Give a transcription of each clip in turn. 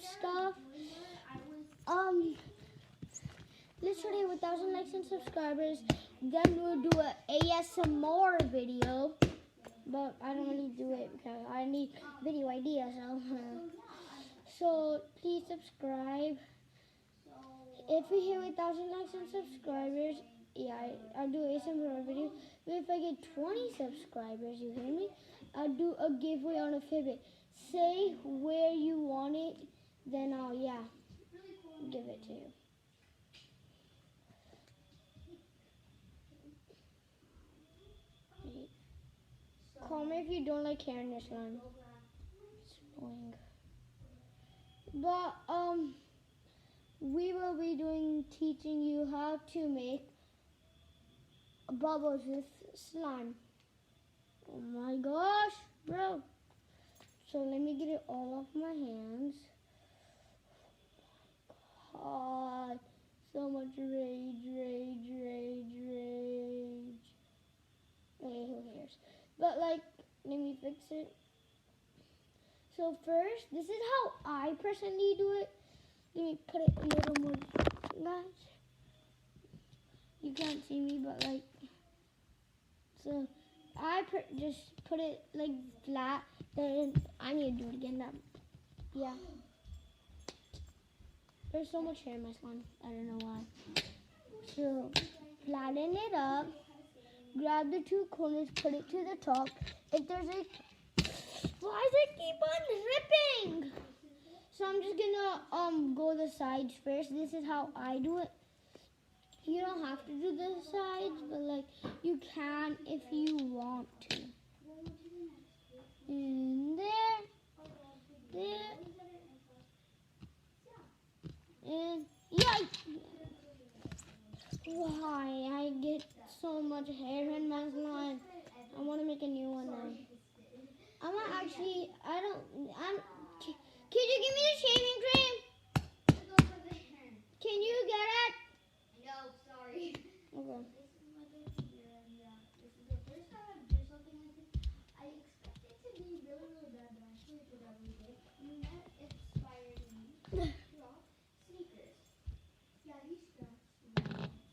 stuff. Literally 1,000 likes and subscribers, then we'll do a ASMR video. But I don't really do it because I need video ideas. So please subscribe. If we hit 1,000 likes and subscribers, yeah, I'll do ASMR video. But if I get 20 subscribers, you hear me? I'll do a giveaway on a Fitbit. Say where you want it, then I'll give it to you. Call me if you don't like hearing this line. It's annoying. But we will be teaching you how to make bubbles with slime. Oh my gosh, bro. So let me get it all off my hands. God, so much rage. Okay, who cares? But like, let me fix it. So first, this is how I personally do it. Let me put it a little more, guys. You can't see me, but like, so I just put it like flat. Then I need to do it again. Yeah. There's so much hair in my slime. I don't know why. So flatten it up. Grab the two corners, put it to the top. If there's why does it keep on dripping? So I'm just gonna go the sides first. This is how I do it. You don't have to do the sides, but like you can if you want to. And there, and why I get so much hair in my slime? I want to make a new one now. Can you give me the shaving cream? Can you get it? No, sorry. Okay.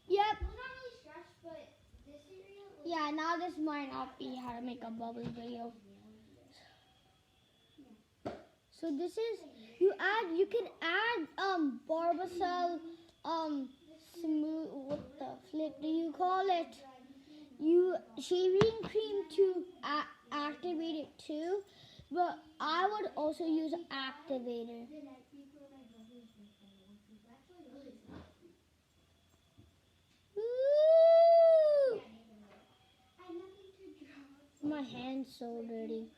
Yep. Yeah, now this might not be how to make a bubble video. So this is you can add Barbacell smooth, what the flip do you call it? Shaving cream to activate it too, but I would also use activator. Woo! My hand's so dirty.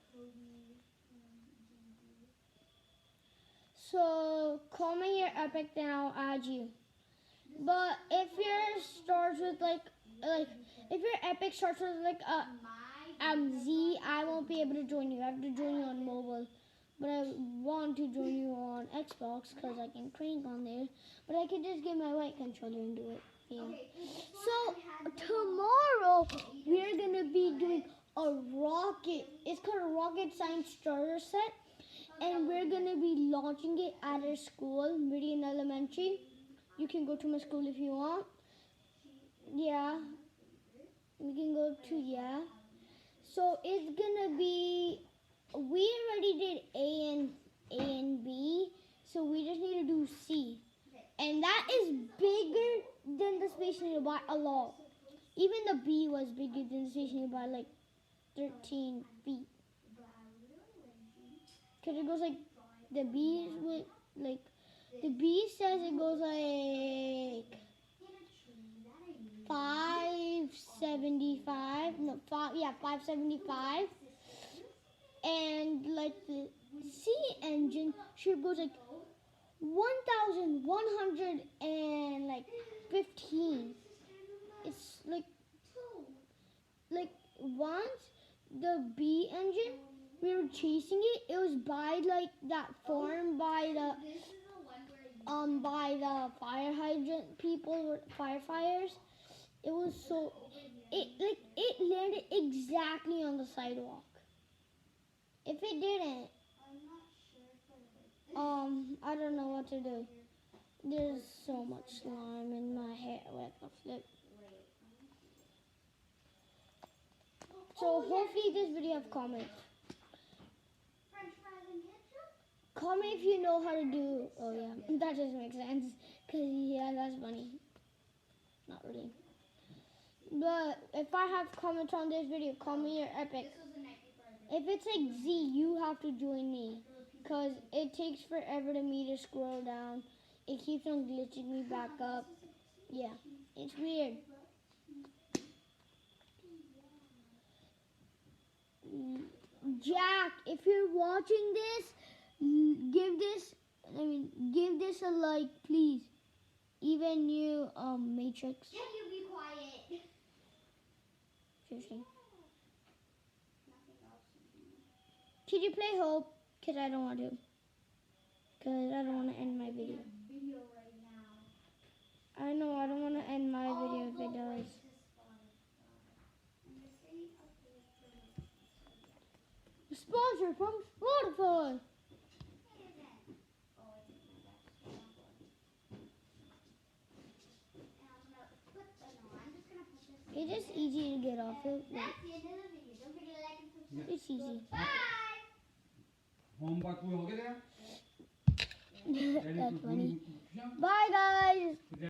So call me your epic, then I'll add you. But if your starts with if your epic starts with like a Z, I won't be able to join you. I have to join you on mobile. But I want to join you on Xbox because I can crank on there. But I can just get my white controller and do it. Yeah. So tomorrow we're gonna be doing a rocket. It's called a rocket science starter set. And we're going to be launching it at our school, Meridian Elementary. You can go to my school if you want. Yeah. We can go to, So it's going to be, we already did A and B. So we just need to do C. And that is bigger than the Space Needle by a lot. Even the B was bigger than the Space Needle by like 13 feet. Because it goes like, the B says it goes like 575. No, 575. And like the C engine should go like 1,115. It's like once the B engine, we were chasing it. It was by like that farm by the fire hydrant people, firefighters. It was so it landed exactly on the sidewalk. If it didn't, I don't know what to do. There's so much slime in my hair. What the flip? So hopefully this video have comments. Comment if you know how to do. Oh yeah, that doesn't make sense. Cause yeah, that's funny. Not really. But if I have comments on this video, comment your epic. If it's like Z, you have to join me. Cause it takes forever to me to scroll down. It keeps on glitching me back up. Yeah, it's weird. Jack, if you're watching this, give this a like, please. Even you, Matrix. Can you be quiet? Seriously. Could you play Hope? Cause I don't want to. Cause I don't want to end my video. Right now. I know I don't want to end my video if it does. Sponsor from Spotify. It's just easy to get off it. Like, it's easy. Homework पूरा हो गया तेरा? That's funny. Bye guys.